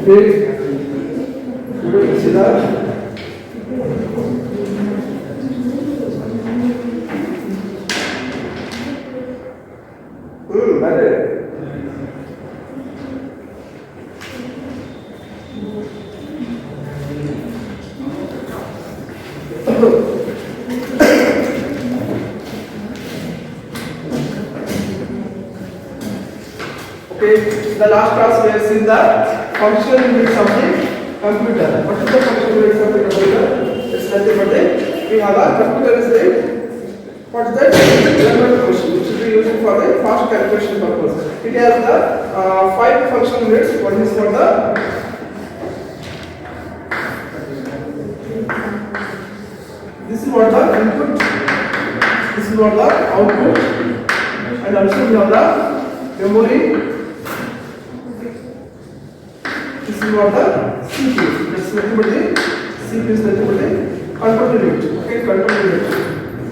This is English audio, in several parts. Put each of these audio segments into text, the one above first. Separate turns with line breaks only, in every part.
Okay. Consider. Better. Okay, the last class we have seen the functional units of the computer. What is the functional units of the computer? It's nothing but we have a computer is the what is that? Element function which is used for the fast calculation purpose. It has the 5 functional units. One is for the this is what the input, this is what the output, and also we have the memory. This is what the CPU. That's nothing but the CPU is nothing but the control unit. Okay, control unit.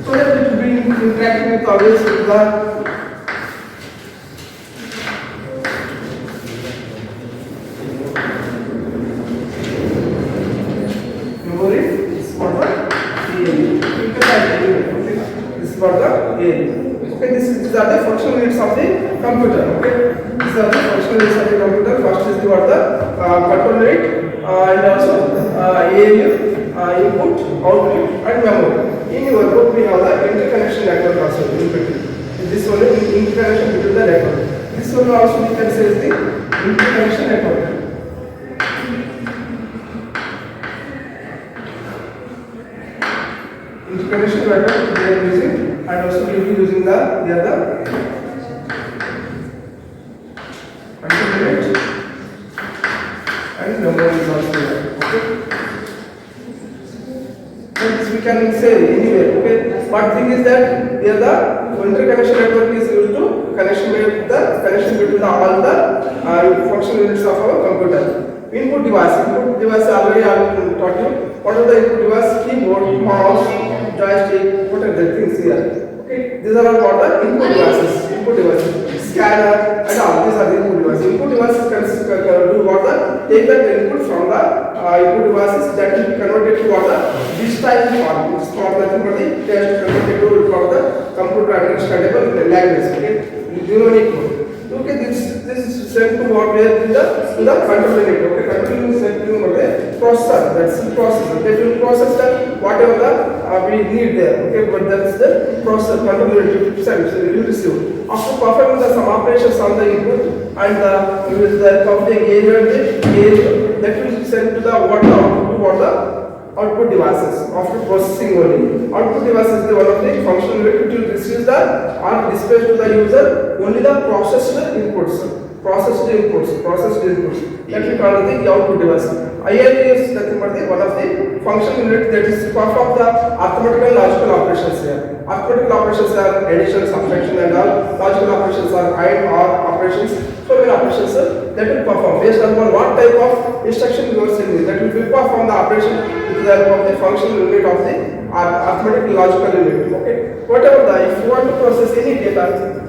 So that it will be interacting with always with the memory. This is what the ALU. You can write ALU. Okay, this is what the ALU. Okay, these are the functional units of the computer. Okay, these are the functional units of the computer. First is the what the control unit and also ALU, input, output, and memory. In your book we have the interconnection network also in between. This one is interconnection between the network. This one also we can say is the interconnection network. Interconnection network we are using, and also we will be using the other control unit and memory is also there. Okay. We can say anywhere. Okay, but thing is that here the interconnection network is used to connection between all the functional units of our computer. Input device already I taught you. What are the input device? Keyboard, mouse, joystick. What are the things here? Okay, these are all what the input devices. Scanner and all these are the input devices. Input devices can do what the take the input from the input devices that will be converted to what the digitized form. It's not nothing but the test converted to for the computer understandable language. Okay, you don't need to. Okay, this is sent to what where to the control unit. Okay, control unit is sent to the processor. That's the processor. That will process the whatever the we need there. Okay, but that's the processor control unit sent. So you receive. After performing the some operations on the input and the counting area and the age, that will be sent to the what the output devices. After processing only, output device is the one of the functional unit which will receive the or display to the user only the processed inputs. That we call the output device. ILU is nothing but the one of the functional unit that is perform the arithmetical and logical operations here. Arithmetical operations are addition, subtraction, and all. Logical operations are AND, OR operations. So many operations that will perform based upon what type of instruction you are sending. That will perform the operation with the help of the functional unit of the arithmetical logical unit. Okay. Whatever if you want to process any data,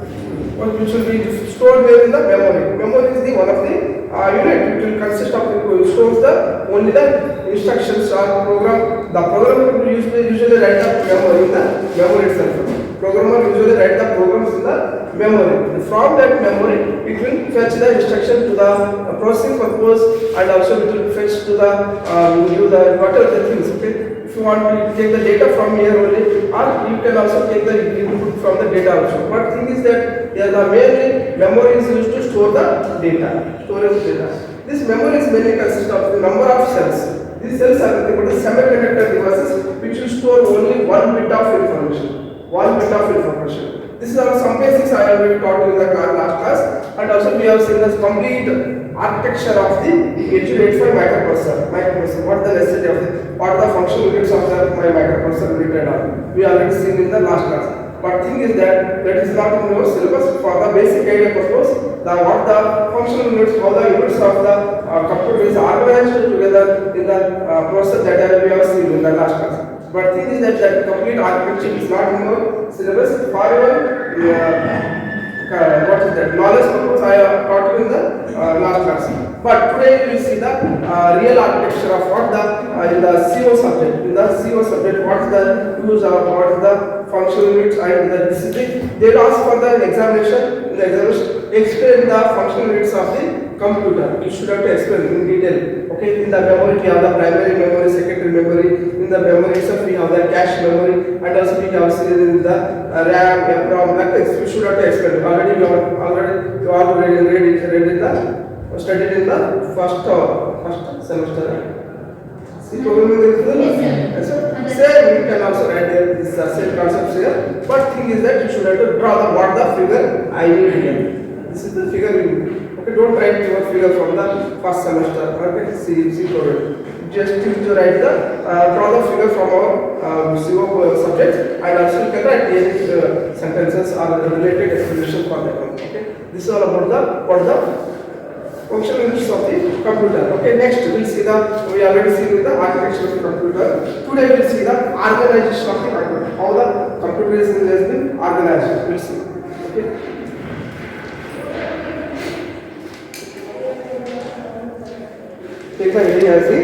which will be stored where in the memory. Memory is the one of the unit which will consist of stores the only the instructions or program. The programmer will usually write the memory in the memory itself. Programmer usually write the programs in the memory. From that memory, it will fetch the instruction to the processing purpose, and also it will fetch to the give the whatever the things. Okay. If you want to take the data from here only, or you can also take the input from the data also. But thing is that here the mainly memory is used to store the data, storage data. This memory is mainly consists of the number of cells. These cells are nothing but the semiconductor devices which will store only one bit of information. This is some basics I already taught you in the last class, and also we have seen the complete architecture of the 8285 microprocessor. What the necessity of it? What are the functional units of the microprocessor related on? We already seen in the last class. But thing is that is not in your syllabus. For the basic idea purpose, what the functional units, how the units of the computer is organized together in the process that we have seen in the last class. But thing is that complete architecture is not in your syllabus. However, what is that? Knowledge purpose I have taught you in the last class. But today we will see the real architecture of what the in the CO subject. In the CO subject, what is the use of what is the functional units and the discipline. They will ask for the examination. In the examination, explain the functional units of the computer. You should have to explain in detail. Okay, in the memory we have the primary memory, secondary memory. In the memory itself we have the cache memory, and also we have in the RAM, EPROM. Like this, we should have to explain. Already you are read in the studied in the first semester. See programming is the yes, sir. Same, you can also write there this same concepts here. But thing is that you should have to draw the what the figure I need here. This is the figure you need. Okay, don't write your figure from the first semester. Okay, see program. Just need to write the draw the figure from our CO subject, and also you can write any sentences or related explanation for that one. Okay, this is all about the what the functional units of the computer. Okay, next we will see we already seen the architecture of the computer. Today we will see the organization of the computer. How the computer has been organized. We will see. Okay. Take the heading as the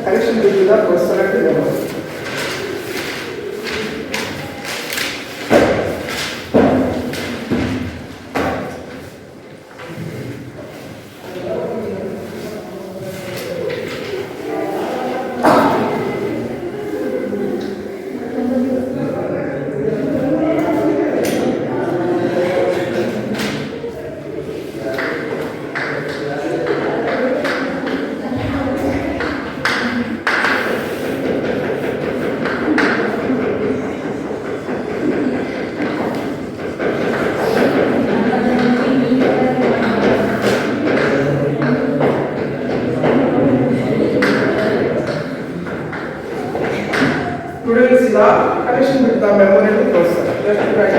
connection between the personality level. Today we see the connection between the memory and the processor. Just write it.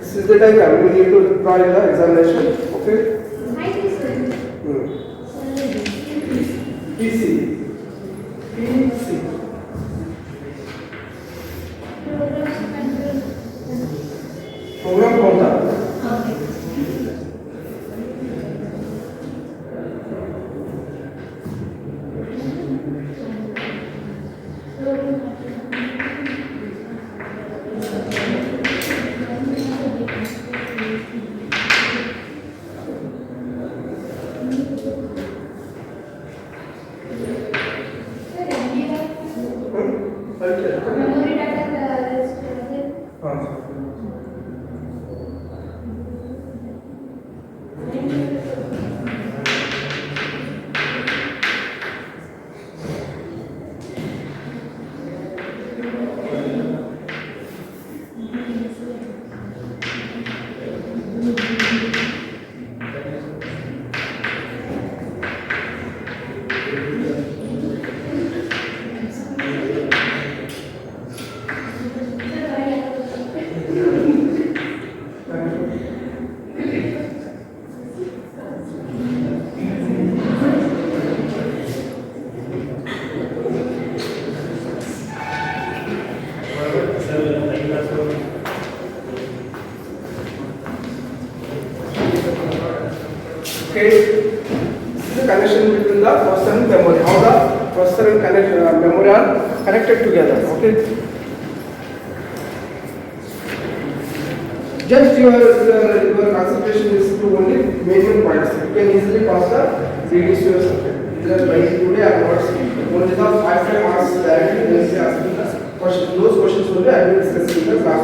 This is the diagram we need to draw in the examination. Okay. PC. Program counter. Okay, this is the connection between the processor and memory. How the processor and memory are connected together. Okay. Just your concentration is to only main points. You can easily pass the DDCO subject. Today I am not only the 5 marks directly question. Those questions only I will discuss in the class.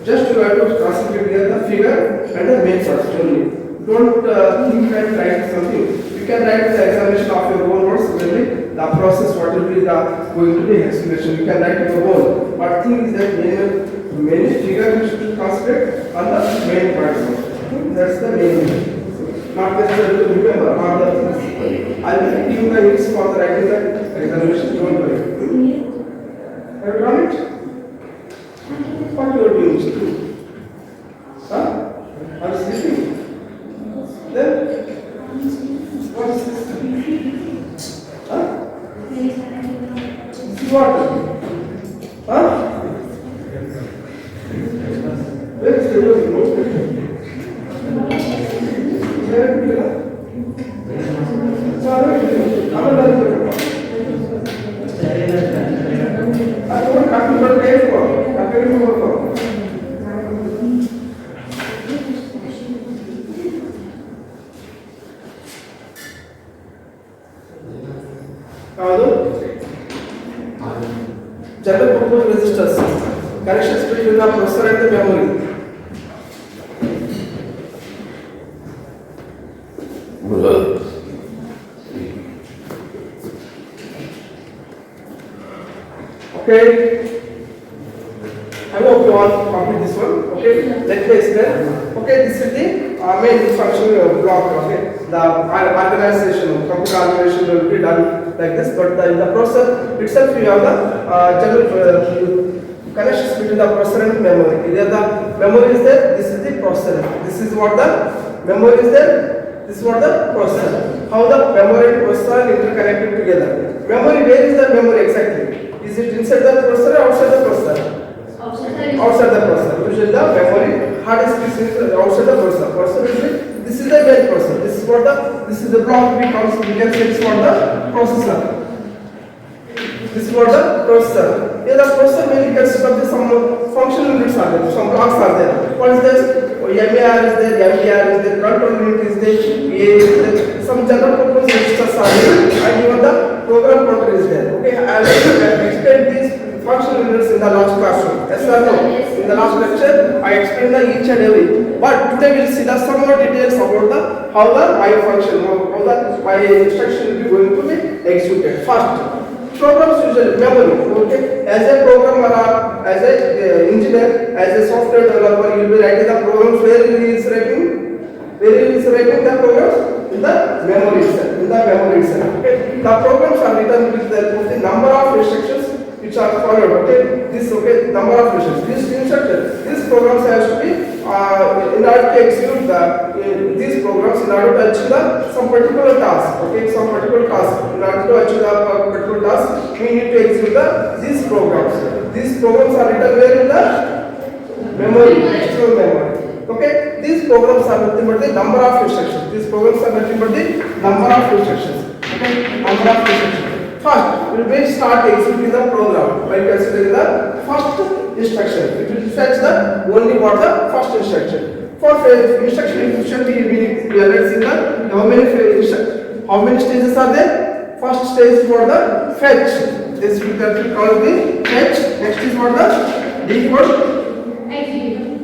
Just you have to concentrate here the figure and the main parts only. Don't think and write something. You can write the examination of your own words. Really, the process what will be the going to be explanation. You can write your own. But thing is that main figure you should concentrate on the main parts. That's the main. Not necessarily to remember all the things. I will give you the hints for the writing the examination. Don't worry. Have you done it? What you are doing? Huh? Are you sleeping? Then? What is this? Huh? This is what? Huh? Where is the notebook? General purpose resistors, connections between the processor and the memory. Okay, I hope you all complete this one. Okay, let me explain. Okay, this is the main function block. Okay, the organization, computer organization will be done like this, but in the processor itself you have the general connections between the processor and memory. Either the memory is there, this is the processor. This is what the memory is there, this is what the processor. How the memory and processor are interconnected together. Memory, where is the memory exactly? Is it inside the processor or outside the processor? Outside the processor. Usually the memory hard disk is outside the processor. Processor, this is the main processor. This is the block we can say this is what the processor. This is what the processor. Here the processor mainly consists of some functional units are there, some blocks are there. What is this? MAR is there, MDR is there, control unit is there, PA is there, some general purpose registers are there, and even the program counter is there. Okay, I will explain these functional units in the last classroom. Yes or no? In the last lecture, I explained the each and every. But today we will see the some more details about the how the my function, how the my instruction will be going to be executed. First, programs usually memory. Okay, as a programmer or as a engineer, as a software developer, you will be writing the programs. Where he is writing? Where he is writing the programs? In the memory itself. In the memory itself. Okay, the programs are written with the number of instructions which are followed. Okay, this number of instructions. These programs has to be in order to execute these programs, in order to achieve some particular task. Okay, some particular task. In order to achieve the particular task, we need to execute these programs. These programs are written where in the memory, external memory. Okay, these programs are nothing but the number of instructions. These programs are nothing but the number of instructions. Okay, number of instructions. First, we will start executing the program by considering the first instruction. It will fetch the only what the first instruction. For instruction execution, we are seeing the how many stages are there? First stage is for the fetch. This we can call the fetch. Next is what the decode.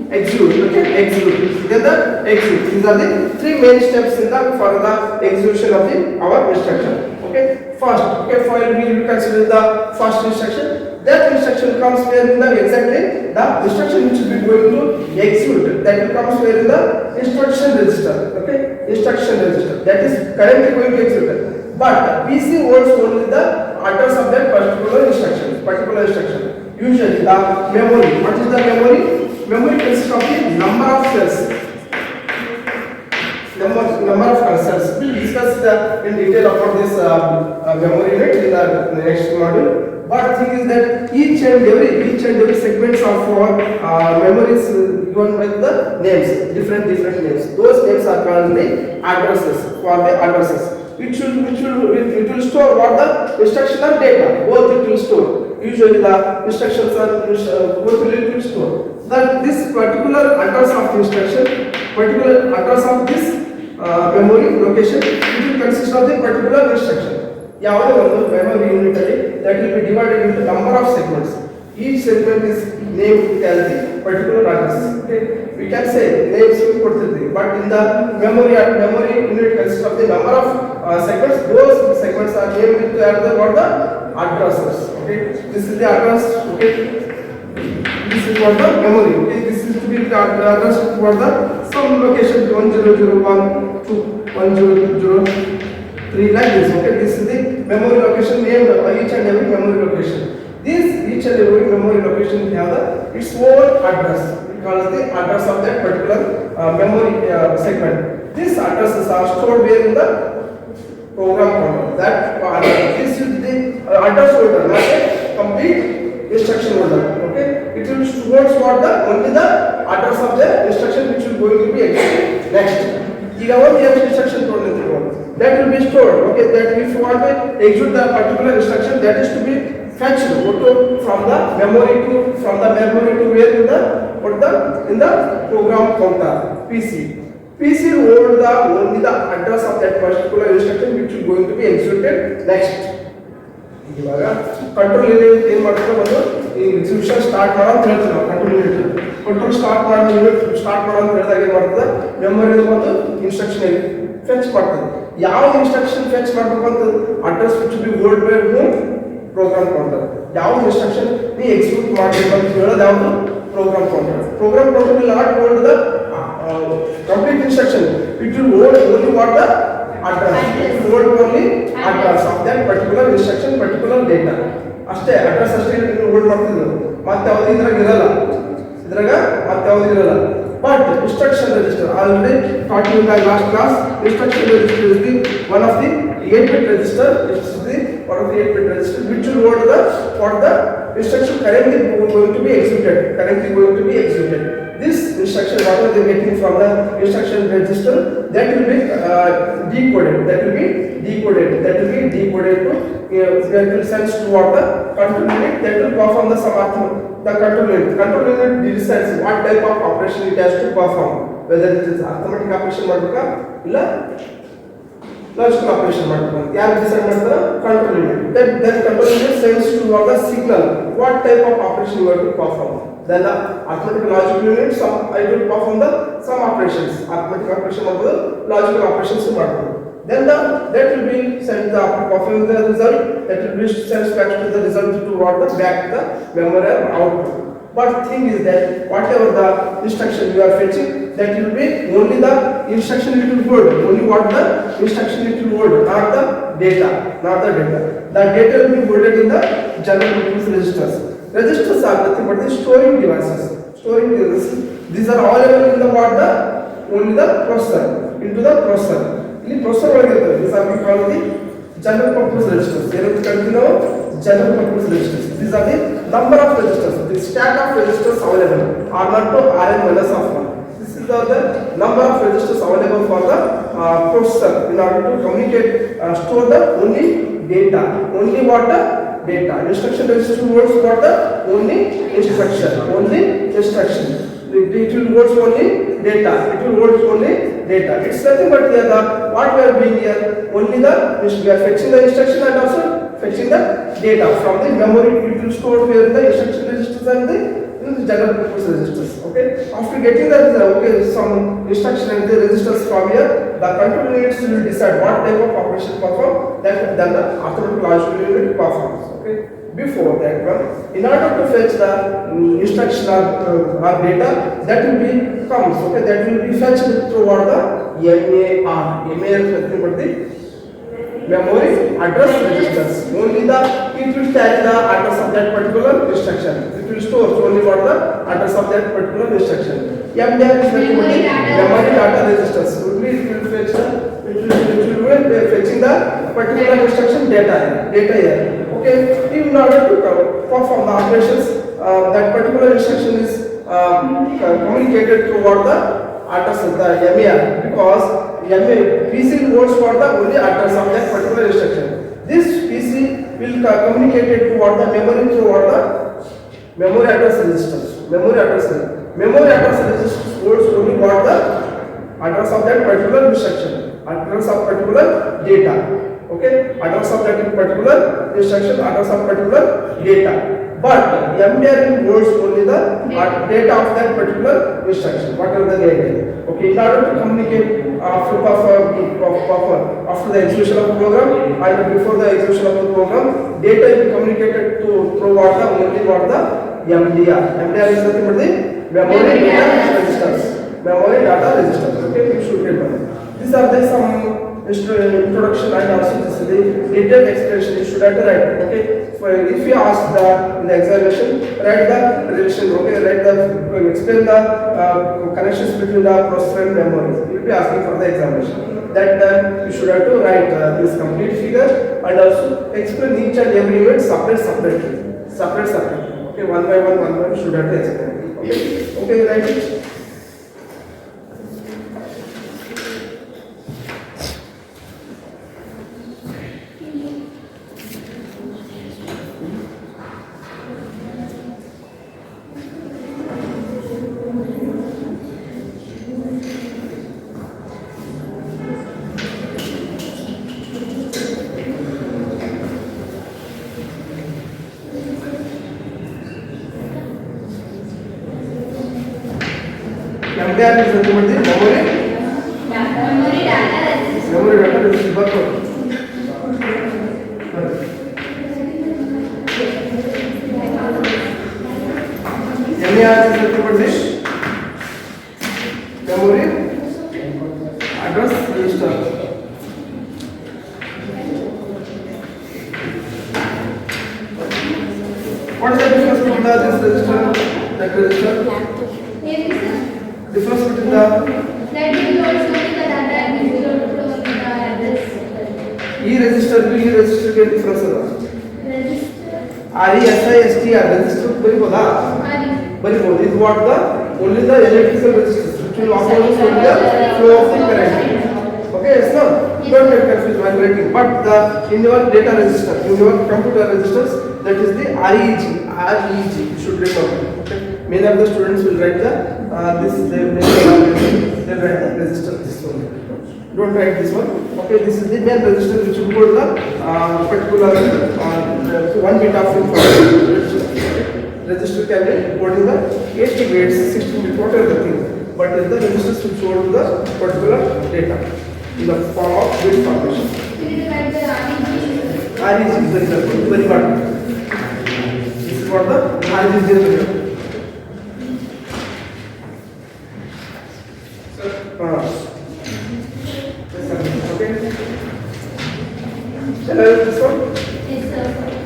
Execute. Okay, execute. Then the execute. These are the three main steps in the for the execution of our instruction. Okay, first, okay, we will consider the first instruction. That instruction comes where in the exactly the instruction which will be going to execute. That will comes where in the instruction register. Okay, instruction register. That is currently going to execute. But PC holds only the address of that particular instruction. Usually the memory. What is the memory? Memory consists of the number of cells. Number of cells. We will discuss in detail about this memory unit in the next module. But thing is that each and every segments are for memories given with the names, different names. Those names are called the addresses, for the addresses. It will store what the instruction or data. Both it will store. Usually the instructions are both it will store. That this particular address of the instruction, particular address of this memory location, it will consist of the particular instruction. ಯಾವುದೇ ಒಂದು memory unit ಅಲ್ಲಿ that will be divided into number of segments. Each segment is named as the particular address. Okay, we can say names will ಕೊಡ್ತಿರ್ತೀವಿ, but in the memory unit consists of the number of segments. Those segments are named with the what the addresses. Okay, this is the address. Okay, this is what the memory. Okay, this is to be the address for the some location 1001 to 1003 like this. Okay, this is the memory location named each and every memory location. Each and every memory location have its own address. We call it the address of that particular memory segment. These addresses are stored where in the program counter. That this is the address holder, not a complete instruction holder. Okay, it will store what the only the address of the instruction which will going to be executed next. ಈಗ ಒಂದು instruction that will be stored. Okay, that if you want to execute the particular instruction, that is to be fetched from the memory to where in the program counter PC hold the only the address of that particular instruction which is going to be executed next. ಇವಾಗ control unit ಏನು ಮಾಡ್ತಾರೆ, ಒಂದು ಈ execution start ಮಾಡೋ ಅಂತ ಹೇಳ್ತೀವಿ ನಾವು. Control start ಮಾಡೋ ಅಂತ ಹೇಳಿದಾಗ ಏನು ಮಾಡ್ತದೆ, ಮೆಮೊರಿ ಒಂದು ಇನ್ಸ್ಟ್ರಕ್ಷನ್ ಫೆಚ್ ಮಾಡ್ತದೆ. ಯಾವ ಇನ್ಸ್ಟ್ರಕ್ಷನ್ ಫೆಚ್ ಮಾಡಬೇಕು ಅಂತ address which be hold by home program counter. ಯಾವ ಇನ್ಸ್ಟ್ರಕ್ಷನ್ ನೀ ಎಕ್ಸಿಕ್ಯೂಟ್ ಮಾಡಬೇಕು ಅಂತ ಹೇಳೋದು ಯಾವುದು, program counter will not hold the complete instruction. It will hold only what the address. Hold only address of that particular instruction, particular data. ಅಷ್ಟೇ address ಅಷ್ಟೇ hold ಮಾಡ್ತಿದ್ರು, ಮತ್ತೆ ಯಾವುದು ಇದ್ರಾಗ ಮತ್ತೆ ಯಾವುದು ಇರಲ್ಲ. But instruction register, already taught you in the last class, instruction register is the one of the 8-bit register. It is the one of the 8-bit register which will hold the what the instruction currently going to be executed. This instruction, what are they getting from the instruction register, that will be decoded. That will be decoded to that will send to what the control unit that will perform the some the control unit decides what type of operation it has to perform, whether it is arithmetic operation ಮಾಡಬೇಕಾ ಇಲ್ಲ logical operation ಮಾಡಬೇಕಾ. ಯಾರು decide ಮಾಡ್ತಾರೆ, control unit. that control unit sends to what the signal what type of operation you have to perform. Then the arithmetic logical unit I will perform the some operations, arithmetic operation ಮಾಡಬಹುದು, logical operations ಮಾಡಬಹುದು. Then that will be sent the perform the result, that will be sent back to the result to what the back to the memory output. But thing is that whatever the instruction you are fetching, that will be only the instruction it will hold, only what the instruction it will hold, not the data. The data will be holded in the general purpose registers. Registers are nothing but the storing devices. These are all available in the what the only the processor, into the processor. ಇಲ್ಲಿ processor ಒಳಗಿರ್ತದೆ. These are we call the general purpose registers. ಏನಂತ ಕರಿತೀವಿ ನಾವು, general purpose registers. These are the number of registers, the stack of registers available R0 to Rn minus of 1. This is the number of registers available for the processor in order to communicate, store the only data, only what the data. Instruction register holds what the only instruction. It will hold only data. It's nothing but the what we are doing here, only we are fetching the instruction and also fetching the data from the memory. It will store where the instruction registers and the general purpose registers. Okay, after getting the some instruction and the registers from here, the control units will decide what type of operation perform, then the arithmetic logical unit performs. Okay, before that one, in order to fetch the instruction or data, that will be comes. Okay, that will be fetched through what the MAR nothing but the memory address registers. Only it will carry the address of that particular instruction. It will store only what the address of that particular instruction. MDR is nothing but the memory data registers. Only it will fetch fetching the particular instruction data here. Okay, if in order to perform the operations, that particular instruction is communicated toward the address of the MAR, because PC holds for the only address of that particular instruction. This PC will communicate it toward the memory toward the memory address registers. Memory address registers holds only what the address of that particular instruction, address of particular data. Okay, address of that particular instruction, address of particular data. But MDR holds only the data of that particular instruction, whatever the data is. Okay, in order to communicate after the execution of the program and before the execution of the program, data will be communicated to what the only what the MDR. MDR is nothing but the memory data registers. Memory data registers. Okay, you should remember. These are the some introduction and also this is the detailed explanation you should have to write. Okay, if you ask in the examination, write the relation. Okay, explain the connections between the processor and memory. You will be asking for the examination. That you should have to write this complete figure and also explain each and every event separately. Okay, one by one you should have to explain. Okay, write it. MDR is nothing but the memory data registers. MER is nothing but this memory address register. What is the difference between this register and that register? Difference between the
that will also be the data and will also be the address.
E register to E register के difference है
Register.
RESISTR register बड़ी बोला बड़ी बोल this what the only the electrical registers which will also show the flow of the current. Okay, yes no, don't get confused while writing. But the in your data register, in your computer registers, that is the REG. You should remember. Okay, many of the students will write the this they write the register this one. Don't write this one. Okay, this is the main register which will hold the particular 1 bit of information. Register can be holding the 80 bits, 16 bits, whatever the thing. But in the registers which hold the particular data in the form of bit formation. REG is very important. This is what the REG is here. Okay. Shall I use this one?
Yes, sir.